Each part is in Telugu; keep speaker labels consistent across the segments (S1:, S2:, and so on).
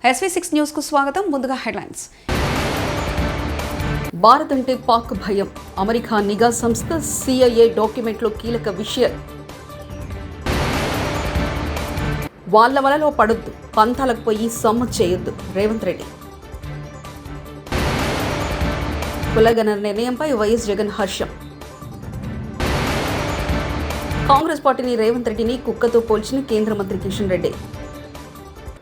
S1: SV6 న్యూస్ కు స్వాగతం. ముందుగా హెడ్లైన్స్. భారత్ అంటే పాక్ భయం. అమెరికా నిఘా సంస్థ CIA డాక్యుమెంట్లో కీలక విషయం. వాళ్ళ వలలో పడొద్దు, పంతాలకు పోయి సమ్మ చేయొద్దు రేవంత్ రెడ్డి. కులగణన నిర్ణయంపై వైఎస్ జగన్ హర్షం. కాంగ్రెస్ పార్టీని రేవంత్ రెడ్డిని కుక్కతో పోల్చిన కేంద్ర మంత్రి కిషన్ రెడ్డి.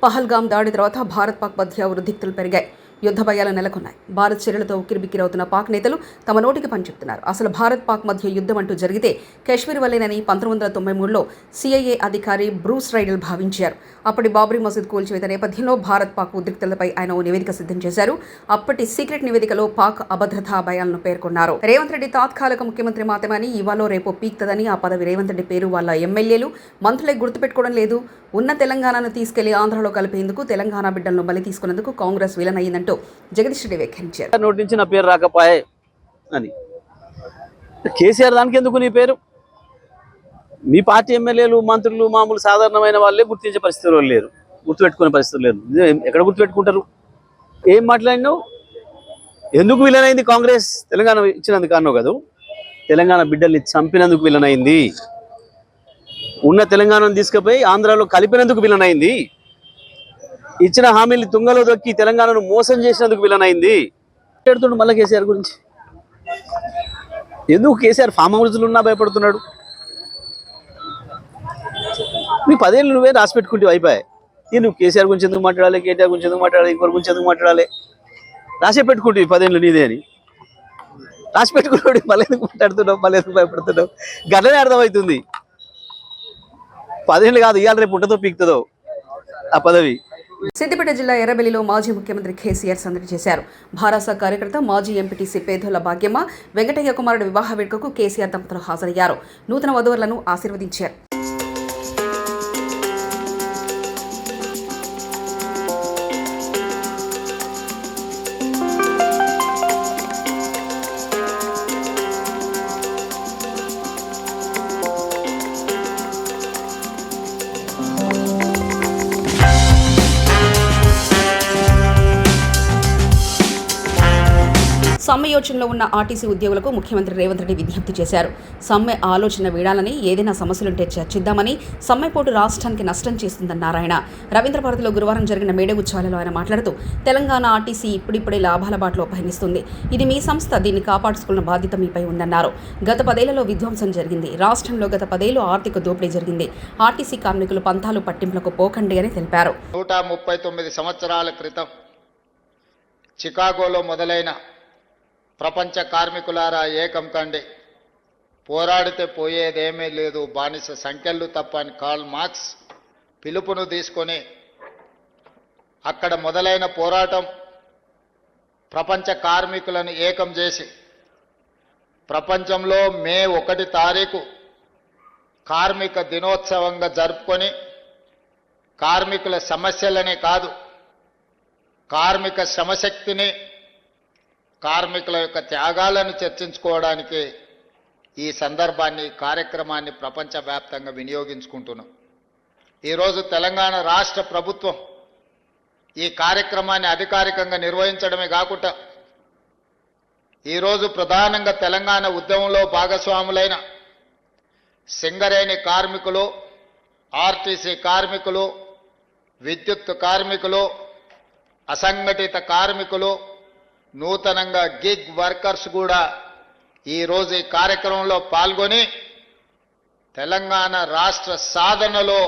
S1: పహల్గాం దాడి తర్వాత భారత్ పాక్ మధ్య ఉద్రిక్తతలు పెరిగాయి. యుద్ధ భయాలు నెలకొన్నాయి. భారత్ చర్యలతో ఉక్కిరిబిక్కిరవుతున్న పాక్ నేతలు తమ నోటికి పని చెప్తున్నారు. అసలు భారత్ పాక్ మధ్య యుద్ధం అంటూ జరిగితే కాశ్మీర్ వల్లేనని 1993లో CIA అధికారి బ్రూస్ రైడల్ భావించారు. అప్పటి బాబ్రీ మసీద్ కూల్చివేత నేపథ్యంలో భారత్ పాక్ ఉద్రిక్తతలపై ఆయన ఓ నివేదిక సిద్ధం చేశారు. అప్పటి సీక్రెట్ నివేదికలో పాక్ అభద్రతా భయాలను పేర్కొన్నారు. రేవంత్ రెడ్డి తాత్కాలిక ముఖ్యమంత్రి మాత్రమని, ఇవాళ రేపో పీక్తదని ఆ పదవి రేవంత్ రెడ్డి పేరు వాళ్ళ ఎమ్మెల్యేలు మంత్రులే గుర్తుపెట్టుకోవడం లేదు. ఉన్న తెలంగాణను తీసుకెళ్లి ఆంధ్రలో కలిపేందుకు తెలంగాణ బిడ్డలను బలి తీసుకున్నందుకు కాంగ్రెస్ విలన్ అయ్యిందంటూ జగదీష్ రెడ్డి వ్యాఖ్యానించారు.
S2: నోటి నుంచి నా పేరు రాకపోయే అని. కేసీఆర్ దానికి ఎందుకు నీ పేరు? మీ పార్టీ ఎమ్మెల్యేలు మంత్రులు మామూలు సాధారణమైన వాళ్ళే గుర్తించే పరిస్థితులు లేరు, గుర్తుపెట్టుకునే పరిస్థితులు లేరు. ఎక్కడ గుర్తుపెట్టుకుంటారు? ఏం మాట్లాడినావు? ఎందుకు విలన్ అయింది కాంగ్రెస్? తెలంగాణ ఇచ్చినందుకు అన్నావు కదా. తెలంగాణ బిడ్డల్ని చంపినందుకు విలన్ అయింది. ఉన్న తెలంగాణను తీసుకుపోయి ఆంధ్రాలో కలిపినందుకు విలన్ అయింది. ఇచ్చిన హామీలు తుంగలో దొక్కి తెలంగాణను మోసం చేసినందుకు విలన్ అయింది. మాట్లాడుతుండు మళ్ళీ కేసీఆర్ గురించి. ఎందుకు కేసీఆర్ ఫామ్ హౌస్లు ఉన్నా భయపడుతున్నాడు? నీ 10 ఏళ్ళు నువ్వే రాసి పెట్టుకుంటే అయిపోయాయి. నువ్వు కేసీఆర్ గురించి ఎందుకు మాట్లాడాలి, కేటీఆర్ గురించి ఎందుకు మాట్లాడాలి, ఇంకోరి గురించి ఎందుకు మాట్లాడాలి? రాసే పెట్టుకుంటే 10 ఏళ్ళు నీదే అని రాసి పెట్టుకున్నాడు. మళ్ళీ ఎందుకు మాట్లాడుతున్నావు, మళ్ళీ ఎందుకు భయపడుతున్నావు? గట్లనే అర్థమవుతుంది. 10 ఏళ్ళు కాదు, ఇవాళ రేపు ఉంటుందో పీక్తుందో ఆ పదవి.
S1: సిద్దిపేట జిల్లా ఎర్రబెల్లిలో మాజీ ముఖ్యమంత్రి కేసీఆర్ సందడి చేశారు. భారాస కార్యకర్త మాజీ ఎంపీటీసీ పేదోళ్ల భాగ్యమ్మ వెంకటయ్య కుమారుడు వివాహ వేడుకకు కేసీఆర్ దంపతులు హాజరయ్యారు. నూతన వధువులను ఆశీర్వదించారు. సమ్మె యోచనలో ఉన్న ఆర్టీసీ ఉద్యోగులకు ముఖ్యమంత్రి రేవంత్ రెడ్డి విజ్ఞప్తి చేశారు. సమ్మె ఆలోచన వీడాలని, ఏదైనా సమస్యలుంటే చర్చిద్దామని, సమ్మెపోటు రాష్ట్రానికి నష్టం చేస్తుందన్నారు ఆయన. రవీంద్రభారతిలో గురువారం జరిగిన మేడగుచ్చాలలో ఆయన మాట్లాడుతూ, తెలంగాణ ఆర్టీసీ ఇప్పుడిప్పుడే లాభాల బాటలో పయనిస్తుంది. ఇది మీ సంస్థ, దీన్ని కాపాడుకున్న బాధ్యత మీపై ఉందన్నారు. గత 10 ఏళ్లలో విధ్వంసం జరిగింది. రాష్ట్రంలో గత 10 ఏళ్లు ఆర్థిక దోపిడీ జరిగింది. ఆర్టీసీ కార్మికులు పంతాలు పట్టింపులకు పోకండి అని తెలిపారు.
S3: 139 సంవత్సరాల క్రితం చికాగోలో మొదలైన ప్రపంచ కార్మికులారా ఏకం కండి, పోరాడితే పోయేదేమీ లేదు, బానిస సంఖ్యలు తప్ప అని కార్ల్ మార్క్స్ పిలుపును తీసుకొని అక్కడ మొదలైన పోరాటం ప్రపంచ కార్మికులను ఏకం చేసి ప్రపంచంలో మే 1 తారీఖు కార్మిక దినోత్సవంగా జరుపుకొని కార్మికుల సమస్యలనే కాదు, కార్మిక శ్రమశక్తిని, కార్మికుల యొక్క త్యాగాలను చర్చించుకోవడానికి ఈ సందర్భాన్ని, కార్యక్రమాన్ని ప్రపంచవ్యాప్తంగా వినియోగించుకుంటున్నాం. ఈరోజు తెలంగాణ రాష్ట్ర ప్రభుత్వం ఈ కార్యక్రమాన్ని అధికారికంగా నిర్వహించడమే కాకుండా ఈరోజు ప్రధానంగా తెలంగాణ ఉద్యమంలో భాగస్వాములైన సింగరేణి కార్మికులు, ఆర్టీసీ కార్మికులు, విద్యుత్ కార్మికులు, అసంఘటిత కార్మికులు, నూతనంగా గిగ్ వర్కర్స్ కూడా ఈరోజు ఈ కార్యక్రమంలో పాల్గొని తెలంగాణ రాష్ట్ర సాధనలో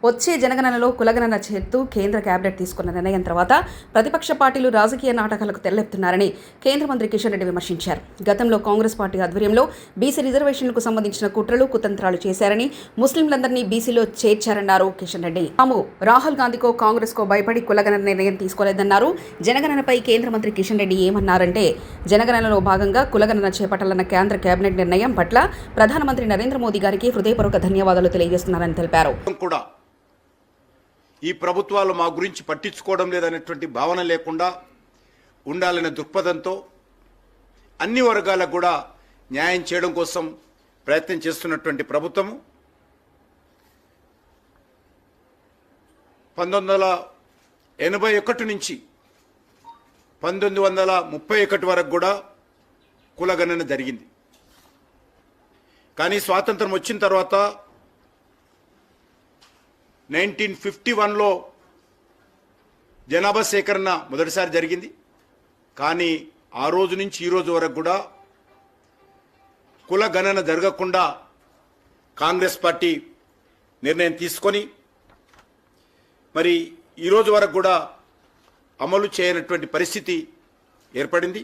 S1: వచ్చే జనగణనలో కులగణన చేస్తూ కేంద్ర కేబినెట్ తీసుకున్న నిర్ణయం తర్వాత ప్రతిపక్ష పార్టీలు రాజకీయ నాటకాలకు తెరలేపుతున్నారని కేంద్ర మంత్రి కిషన్ రెడ్డి విమర్శించారు. గతంలో కాంగ్రెస్ పార్టీ ఆధ్వర్యంలో బీసీ రిజర్వేషన్లకు సంబంధించిన కుట్రలు, కుతంత్రాలు చేశారని, ముస్లింలందరినీ బీసీలో చేర్చారన్నారు కిషన్ రెడ్డి. తాము రాహుల్ గాంధీకో కాంగ్రెస్కో భయపడి కులగణన నిర్ణయం తీసుకోలేదన్నారు. జనగణనపై కేంద్ర మంత్రి కిషన్ రెడ్డి ఏమన్నారంటే, జనగణనలో భాగంగా కులగణన చేపట్టాలన్న కేంద్ర కేబినెట్ నిర్ణయం పట్ల ప్రధానమంత్రి నరేంద్ర మోదీ గారికి హృదయపూర్వక ధన్యవాదాలు తెలియజేస్తున్నారని తెలిపారు.
S4: ఈ ప్రభుత్వాలు మా గురించి పట్టించుకోవడం లేదనేటువంటి భావన లేకుండా ఉండాలనే దృక్పథంతో అన్ని వర్గాలకు కూడా న్యాయం చేయడం కోసం ప్రయత్నం చేస్తున్నటువంటి ప్రభుత్వము 1981 నుంచి 1931 వరకు కూడా కులగణన జరిగింది. కానీ స్వాతంత్రం వచ్చిన తర్వాత 1951లో జనాభా సేకరణ మొదటిసారి జరిగింది. కానీ ఆ రోజు నుంచి ఈ రోజు వరకు కూడా కుల గణన జరగకుండా కాంగ్రెస్ పార్టీ నిర్ణయం తీసుకొని మరి ఈ రోజు వరకు కూడా అమలు చేయనటువంటి పరిస్థితి ఏర్పడింది.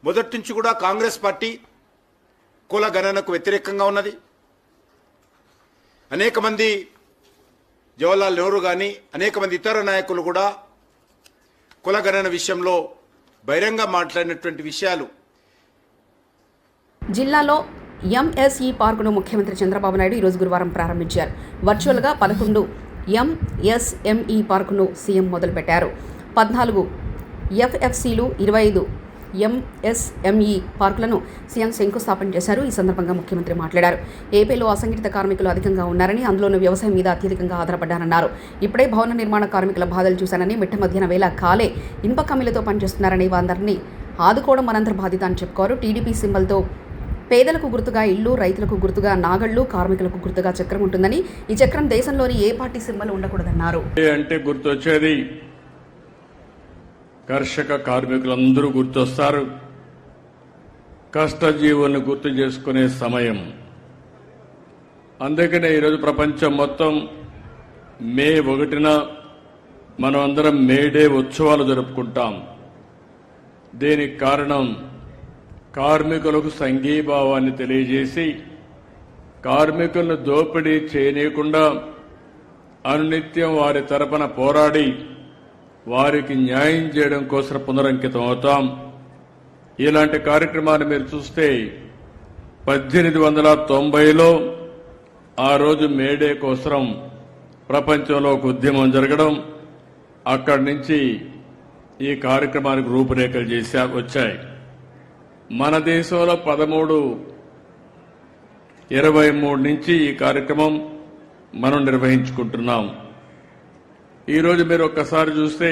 S4: మొదటి నుంచి కూడా కాంగ్రెస్ పార్టీ కుల గణనకు వ్యతిరేకంగా ఉన్నది. అనేక మంది జవహర్లాల్ నెహ్రూ కానీ అనేక మంది ఇతర నాయకులు కూడా కుల గణన విషయంలో బహిరంగ మాట్లాడినటువంటి విషయాలు.
S1: జిల్లాలో ఎంఎస్ఈ పార్కును ముఖ్యమంత్రి చంద్రబాబు నాయుడు ఈరోజు గురువారం ప్రారంభించారు. వర్చువల్గా 11 ఎంఎస్ఎంఈ పార్కును సీఎం మొదలుపెట్టారు. 14 ఎఫ్ఎఫ్సీలు, 25 ఎంఎస్ఎంఈ పార్కులను సీఎం శంకుస్థాపన చేశారు. ఈ సందర్భంగా ముఖ్యమంత్రి మాట్లాడారు. ఏపీలో అసంఘటిత కార్మికులు అధికంగా ఉన్నారని, అందులోనూ వ్యవసాయం మీద అత్యధికంగా ఆధారపడ్డారన్నారు. ఇప్పుడే భవన నిర్మాణ కార్మికుల బాధలు చూశానని, మిట్ట మధ్యాహ్న వేళ కాలే ఇనుప కమ్మిలతో పనిచేస్తున్నారని, వారందరినీ ఆదుకోవడం మనందరి బాధ్యత అని చెప్పుకోరు. టీడీపీ సింబల్తో పేదలకు గుర్తుగా ఇల్లు, రైతులకు గుర్తుగా నాగళ్లు, కార్మికులకు గుర్తుగా చక్రం ఉంటుందని, ఈ చక్రం దేశంలోని ఏ పార్టీ సింబల్ ఉండకూడదన్నారు.
S5: అంటే గుర్తొచ్చేది కర్షక కార్మికులందరూ గుర్తొస్తారు. కష్టజీవులను గుర్తు చేసుకునే సమయం. అందుకనే ఈరోజు ప్రపంచం మొత్తం మే 1న మనం అందరం మేడే ఉత్సవాలు జరుపుకుంటాం. దీనికి కారణం కార్మికులకు సంఘీభావాన్ని తెలియజేసి కార్మికులను దోపిడీ చేయనీయకుండా అనునిత్యం వారి తరపున పోరాడి వారికి న్యాయం చేయడం కోసం పునరంకితం అవుతాం. ఇలాంటి కార్యక్రమాన్ని మీరు చూస్తే 1890లో ఆ రోజు మేడే కోసం ప్రపంచంలో ఒక ఉద్యమం జరగడం, అక్కడి నుంచి ఈ కార్యక్రమానికి రూపురేఖలు వచ్చాయి. మన దేశంలో 1323 నుంచి ఈ కార్యక్రమం మనం నిర్వహించుకుంటున్నాం. ఈరోజు మీరు ఒక్కసారి చూస్తే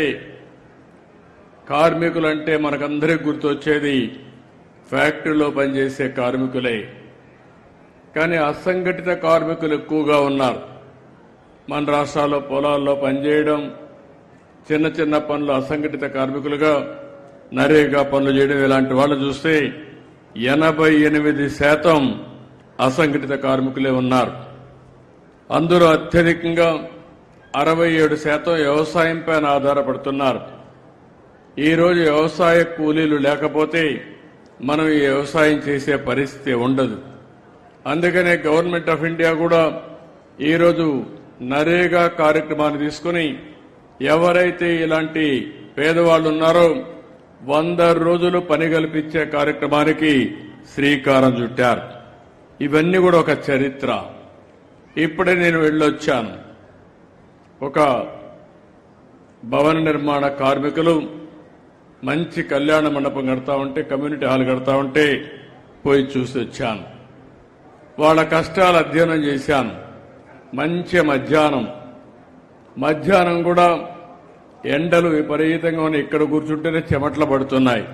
S5: కార్మికులంటే మనకందరికీ గుర్తొచ్చేది ఫ్యాక్టరీలో పనిచేసే కార్మికులే. కానీ అసంఘటిత కార్మికులు ఎక్కువగా ఉన్నారు. మన రాష్ట్రాల్లో పొలాల్లో పనిచేయడం, చిన్న చిన్న పనులు అసంఘటిత కార్మికులుగా నరేగా పనులు చేయడం, ఇలాంటి వాళ్ళు చూస్తే 88% అసంఘటిత కార్మికులే ఉన్నారు. అందులో అత్యధికంగా 67% వ్యవసాయం పైన ఆధారపడుతున్నారు. ఈరోజు వ్యవసాయ కూలీలు లేకపోతే మనం ఈ వ్యవసాయం చేసే పరిస్థితి ఉండదు. అందుకనే గవర్నమెంట్ ఆఫ్ ఇండియా కూడా ఈరోజు నరేగా కార్యక్రమాన్ని తీసుకుని ఎవరైతే ఇలాంటి పేదవాళ్లు ఉన్నారో 100 రోజులు పని కల్పించే కార్యక్రమానికి శ్రీకారం చుట్టారు. ఇవన్నీ కూడా ఒక చరిత్ర. ఇప్పుడే నేను వెళ్ళొచ్చాను. ఒక భవన నిర్మాణ కార్మికులు మంచి కళ్యాణ మండపం కడతా ఉంటే, కమ్యూనిటీ హాల్ కడతా ఉంటే పోయి చూసి వచ్చాను. వాళ్ళ కష్టాలు అధ్యయనం చేశాను. మంచి మధ్యాహ్నం కూడా ఎండలు విపరీతంగా ఉన్నాయి. ఇక్కడ కూర్చుంటేనే చెమట్లు పడుతున్నాయి.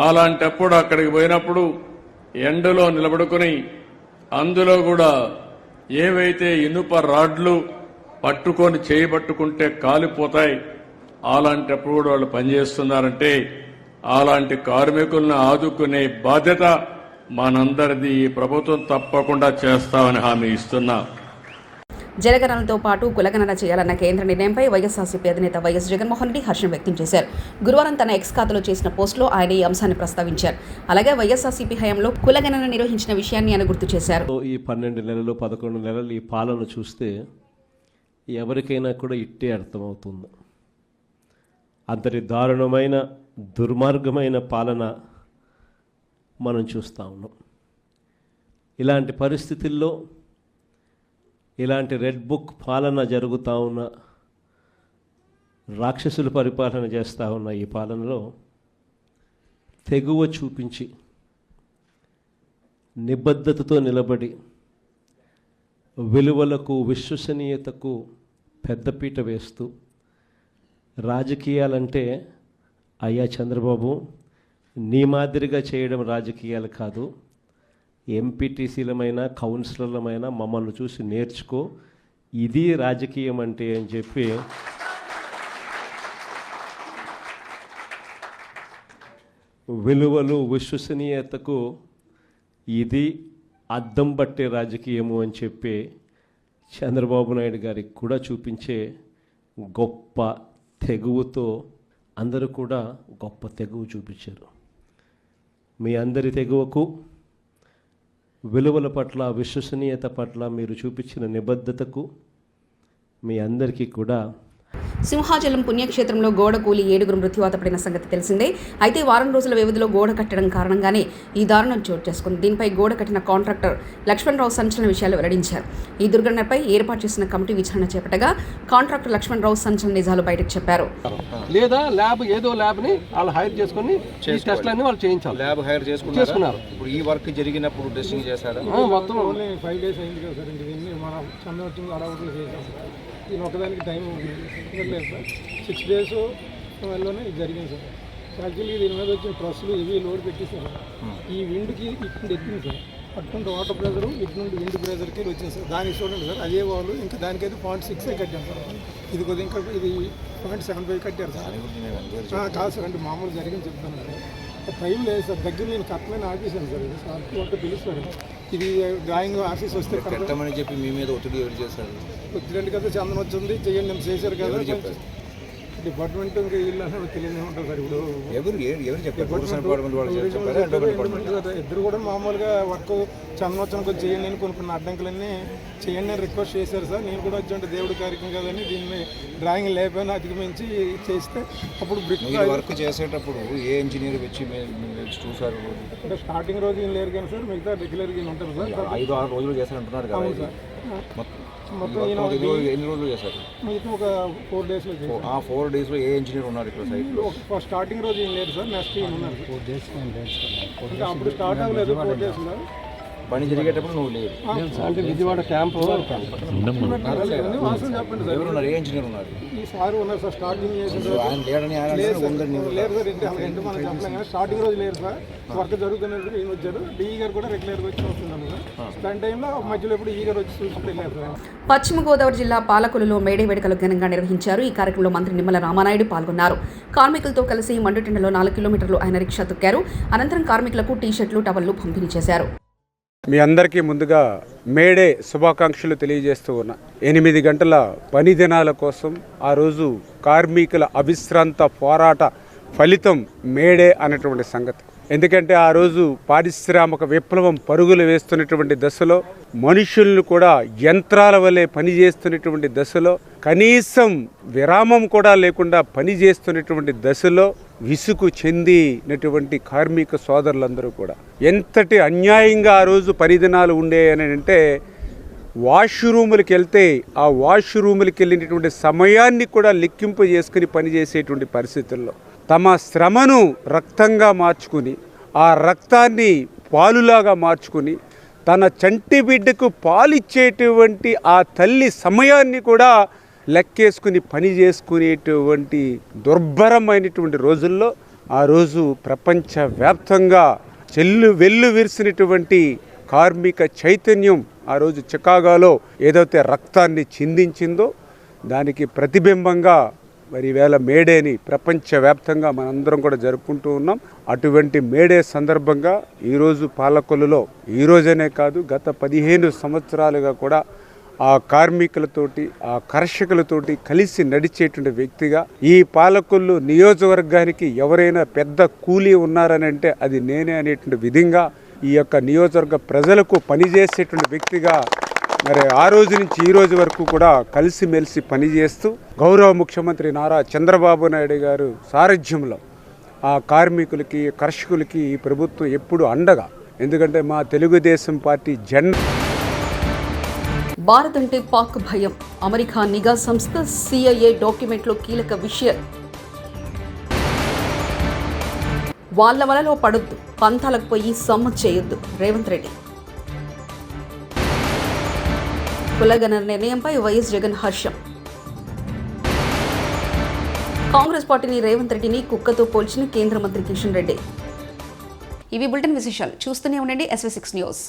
S5: అలాంటప్పుడు అక్కడికి పోయినప్పుడు ఎండలో నిలబడుకుని అందులో కూడా ఏవైతే ఇనుప రాడ్లు పట్టుకొని చేయబట్టుకుంటే కాలిపోతాయి, అలాంటప్పుడు కూడా వాళ్ళు పనిచేస్తున్నారంటే అలాంటి కార్మికులను ఆదుకునే బాధ్యత మనందరిది. ఈ ప్రభుత్వం తప్పకుండా చేస్తామని హామీ ఇస్తున్నా.
S1: జనగణనతో పాటు కులగణన చేయాలన్న కేంద్ర నిర్ణయంపై వైఎస్ఆర్సీపీ అధినేత వైఎస్ జగన్మోహన్ రెడ్డి హర్షం వ్యక్తం చేశారు. గురువారం తన ఎక్స్ ఖాతాలో చేసిన పోస్టులో ఆయన ఈ అంశాన్ని ప్రస్తావించారు. అలాగే వైఎస్ఆర్సీపీ హయాంలో కులగణన నిర్వహించిన విషయాన్ని ఆయన గుర్తు చేశారు.
S6: ఈ 12 నెలలు 11 నెలలు ఈ పాలన చూస్తే ఎవరికైనా కూడా ఇట్టే అర్థమవుతుంది. అంతటి దారుణమైన దుర్మార్గమైన పాలన మనం చూస్తూ ఉన్నాం. ఇలాంటి పరిస్థితుల్లో ఇలాంటి రెడ్ బుక్ పాలన జరుగుతూ ఉన్న, రాక్షసుల పరిపాలన చేస్తూ ఉన్న ఈ పాలనలో తెగువ చూపించి నిబద్ధతతో నిలబడి విలువలకు విశ్వసనీయతకు పెద్దపీట వేస్తూ రాజకీయాలంటే అయ్యా చంద్రబాబు నీ మాదిరిగా చేయడం రాజకీయాలు కాదు, ఎంపీటీసీలమైనా కౌన్సిలర్లమైనా మమ్మల్ని చూసి నేర్చుకో, ఇది రాజకీయం అంటే అని చెప్పి విలువలు విశ్వసనీయతకు ఇది అద్దం పట్టే రాజకీయము అని చెప్పి చంద్రబాబు నాయుడు గారికి కూడా చూపించే గొప్ప తెగువతో అందరూ కూడా గొప్ప తెగువ చూపించారు. మీ అందరి తెగువకు, విలువల పట్ల, విశ్వసనీయత పట్ల మీరు చూపించిన నిబద్ధతకు మీ అందరికీ కూడా.
S1: సింహాచలం పుణ్యక్షేత్రంలో గోడ కూలి 7 మృత్యువాత పడిన సంగతి తెలిసిందే. అయితే వారం రోజుల వ్యవధిలో గోడ కట్టడం కారణంగానే ఈ దారుణం చోటు చేసుకుంది. దీనిపై గోడ కట్టిన కాంట్రాక్టర్ లక్ష్మణరావు సంచలన విషయాలు వెల్లడించారు. ఈ దుర్ఘటనపై ఏర్పాటు చేసిన కమిటీ విచారణ చేపట్టగా కాంట్రాక్టర్ లక్ష్మణరావు సంచలన నిజాలు బయటకు చెప్పారు.
S7: లేదా ఏదో ల్యాబ్ని వాళ్ళు హైర్ చేసుకుని టెస్ట్లన్నీ వాళ్ళు చేయించాలి.
S8: ల్యాబ్ హైర్ చేసుకున్నారు. ఇప్పుడు ఈ వర్క్ జరిగినప్పుడు టెస్టింగ్ చేశారా?
S7: మొత్తం 5 days అయింది కదా సార్. ఇంక మన చంద్రవచ్చింది అడవులు చేసాం సార్. దీని ఒకదానికి టైం లేదు సార్. 6 days వల్లనే ఇది జరిగింది సార్. యాక్చువల్లీ దీని మీద వచ్చిన ట్రస్సులు ఇవి లోడ్ పెట్టేసారు. ఈ విండ్కి ఇటు ఎత్తింది సార్. అటువంటి వాటర్ ప్రెజరు ఇటు నుండి విండ్ ప్రెజర్కి వచ్చింది సార్. దానికి చూడండి సార్, అదే వాళ్ళు ఇంకా దానికైతే 0.6 కట్టాం సార్. ఇది కొద్దిగా ఇంకా ఇది 0.75 కట్టారు సార్. కాదు సార్, అంటే మామూలు జరిగింది చెప్తాను సార్. టైం లేదు సార్. దగ్గర నేను కట్టమని ఆఫీసాను సార్. ఇది సార్ ఒక పిలుస్తారు. ఇది డ్రాయింగ్ ఆఫీస్ వస్తే
S8: కట్టమని చెప్పి మీ మీద ఒత్తిడి ఎవరు చేశారు?
S7: ఒత్తిడి కదా, చందనం వచ్చింది చేయండి నేను చేశారు కదా. డిపార్ట్మెంట్ ఇంకా వీళ్ళు అసలు తెలియదు ఉంటుంది సార్. ఇప్పుడు
S8: ఎవరు చెప్పారు?
S7: ఇద్దరు కూడా మామూలుగా వర్క్ చందనోత్సవం కొంచెం చేయండి అని కొన్ని అడ్డంకులన్నీ చేయండి అని రిక్వెస్ట్ చేశారు సార్. నేను కూడా వచ్చి దేవుడి కార్యక్రమం కదని దీన్ని డ్రాయింగ్ లేకపోయినా అధిగమించి చేస్తే అప్పుడు
S8: వర్క్ చేసేటప్పుడు ఏ ఇంజనీర్ వచ్చి చూసారు?
S7: అంటే స్టార్టింగ్ రోజు ఏం లేరు కానీ సార్, మిగతా రెగ్యులర్గా ఉంటారు సార్.
S8: 5-6 రోజులు చేశారంటున్నారు కదా సార్.
S7: మొత్తం
S8: ఎన్ని రోజులు చేశారు?
S7: మిగతా ఒక 4 days.
S8: ఆ 4 days లో ఏ ఇంజనీర్ ఉన్నారు ఇక్కడ సైట్లో?
S7: స్టార్టింగ్ రోజు ఏం లేదు సార్. నెక్స్ట్ ఏం ఉన్నారు 4 days అంటే అప్పుడు స్టార్ట్ అవ్వలేదు. 4 days
S8: పని జరిగేటప్పుడు నువ్వు లేదు
S7: అంటే విజయవాడ క్యాంపు
S8: ఎవరున్నారు? ఏ ఇంజనీర్ ఉన్నారు?
S7: ఈ సార్ ఉన్నారు సార్. స్టార్టింగ్
S8: ఆయన లేడని
S7: లేరు సార్. మనం చెప్పలేం కానీ స్టార్టింగ్ రోజు లేరు సార్. వర్క్ జరుగుతున్నప్పుడు ఈయన వచ్చారు. డిఈ గారు కూడా రెగ్యులర్గా వచ్చి వస్తున్నాను సార్. దాని టైంలో మధ్యలో ఎప్పుడు ఈ గారు వచ్చి చూసుకుంటూ వెళ్ళారు సార్.
S1: పశ్చిమ గోదావరి జిల్లా పాలకొల్లులో మేడే వేడుకలు ఘనంగా నిర్వహించారు. ఈ కార్యక్రమంలో మంత్రి నిమ్మల రామానాయుడు పాల్గొన్నారు. కార్మికులతో కలిసి మండుటెండలో 4 కిలోమీటర్లు ఆయన రిక్షా తొక్కారు. అనంతరం కార్మికులకు టీ-షర్ట్లు, టవళ్లు పంపిణీ చేశారు.
S9: మీ అందరికీ ముందుగా మేడే శుభాకాంక్షలు తెలియజేస్తూ ఉన్నా. 8 గంటల పని దినాల కోసం ఆ రోజు కార్మికుల అవిశ్రాంత పోరాట ఫలితం మేడే అనేటువంటి సంగతి. ఎందుకంటే ఆ రోజు పారిశ్రామిక విప్లవం పరుగులు వేస్తున్నటువంటి దశలో, మనుషులను కూడా యంత్రాల వలె పనిచేస్తున్నటువంటి దశలో, కనీసం విరామం కూడా లేకుండా పనిచేస్తున్నటువంటి దశలో విసుగు చెందినటువంటి కార్మిక సోదరులందరూ కూడా ఎంతటి అన్యాయంగా ఆ రోజు పరిదినాలు ఉండేయని అంటే, వాష్రూములకి వెళ్తే ఆ వాష్రూములకి వెళ్ళినటువంటి సమయాన్ని కూడా లెక్కింపు చేసుకుని పనిచేసేటువంటి పరిస్థితుల్లో తమ శ్రమను రక్తంగా మార్చుకుని, ఆ రక్తాన్ని పాలులాగా మార్చుకుని, తన చంటి బిడ్డకు పాలిచ్చేటువంటి ఆ తల్లి సమయాన్ని కూడా లెక్కేసుకుని పని చేసుకునేటువంటి దుర్భరమైనటువంటి రోజుల్లో ఆ రోజు ప్రపంచవ్యాప్తంగా వెల్లు విరిసినటువంటి కార్మిక చైతన్యం ఆ రోజు చికాగోలో ఏదైతే రక్తాన్ని చిందించిందో దానికి ప్రతిబింబంగా మరి ఈవేళ మేడేని ప్రపంచవ్యాప్తంగా మనందరం కూడా జరుపుకుంటూ ఉన్నాం. అటువంటి మేడే సందర్భంగా ఈరోజు పాలకొల్లులో, ఈరోజనే కాదు గత 15 సంవత్సరాలుగా కూడా ఆ కార్మికులతోటి, ఆ కర్షకులతోటి కలిసి నడిచేటువంటి వ్యక్తిగా, ఈ పాలకొల్లు నియోజకవర్గానికి ఎవరైనా పెద్ద కూలీ ఉన్నారని అంటే అది నేనే అనేటువంటి విధంగా ఈ యొక్క నియోజకవర్గ ప్రజలకు పనిచేసేటువంటి వ్యక్తిగా మరి ఆ రోజు నుంచి ఈ రోజు వరకు కూడా కలిసిమెలిసి పనిచేస్తూ గౌరవ ముఖ్యమంత్రి నారా చంద్రబాబు నాయుడు గారు సారథ్యంలో ఆ కార్మికులకి, కర్షకులకి ఈ ప్రభుత్వం ఎప్పుడు అండగా. ఎందుకంటే మా తెలుగుదేశం పార్టీ జెండా.
S1: భారత్ అంటే పాక్ భయం. అమెరికా నిఘా సంస్థ CIA డాక్యుమెంట్లో కీలక విషయం. వాళ్ళ వలలో పడొద్దు, పంతాలకు పోయి సమ్మ చేయొద్దు రేవంత్ రెడ్డి. కులగణన నిర్ణయంపై వైఎస్ జగన్ హర్షం. కాంగ్రెస్ పార్టీని రేవంత్ రెడ్డిని కుక్కతో పోల్చిన కేంద్ర మంత్రి కిషన్ రెడ్డి. ఇవి బులెటిన్ విశేషాలు. చూస్తూనే ఉండండి SV6 న్యూస్.